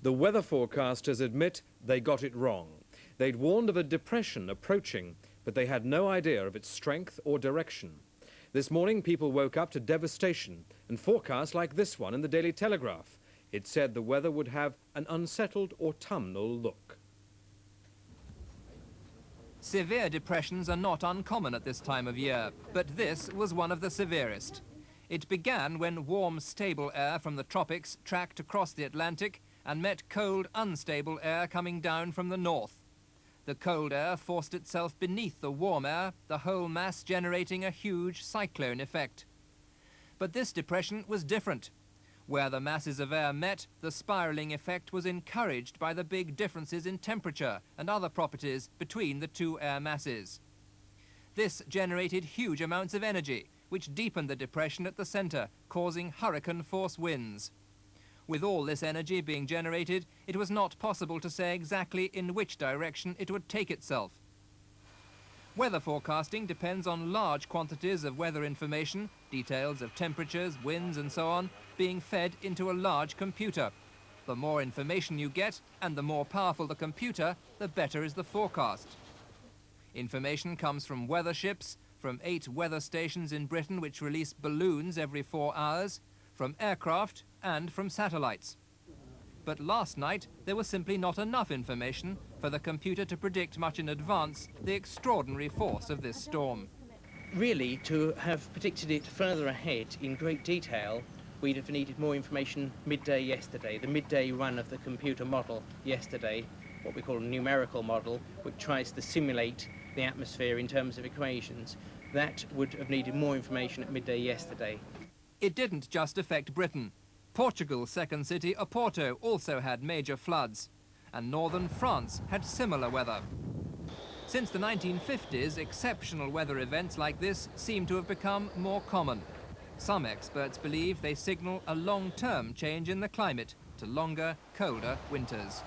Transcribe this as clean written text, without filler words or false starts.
The weather forecasters admit they got it wrong. They'd warned of a depression approaching, but they had no idea of its strength or direction. This morning, people woke up to devastation and forecasts like this one in the Daily Telegraph. It said the weather would have an unsettled autumnal look. Severe depressions are not uncommon at this time of year, but this was one of the severest. It began when warm, stable air from the tropics tracked across the Atlantic and met cold, unstable air coming down from the north. The cold air forced itself beneath the warm air, the whole mass generating a huge cyclone effect. But this depression was different. Where the masses of air met, the spiraling effect was encouraged by the big differences in temperature and other properties between the two air masses. This generated huge amounts of energy, which deepened the depression at the center, causing hurricane-force winds. With all this energy being generated, it was not possible to say exactly in which direction it would take itself. Weather forecasting depends on large quantities of weather information, details of temperatures, winds and so on, being fed into a large computer. The more information you get and the more powerful the computer, the better is the forecast. Information comes from weather ships, from 8 weather stations in Britain which release balloons every 4 hours, from aircraft and from satellites. But last night, there was simply not enough information for the computer to predict much in advance the extraordinary force of this storm. Really, to have predicted it further ahead in great detail, we'd have needed more information midday yesterday. The midday run of the computer model yesterday, what we call a numerical model, which tries to simulate the atmosphere in terms of equations, that would have needed more information at midday yesterday. It didn't just affect Britain. Portugal's second city, Oporto, also had major floods, and northern France had similar weather. Since the 1950s, exceptional weather events like this seem to have become more common. Some experts believe they signal a long-term change in the climate to longer, colder winters.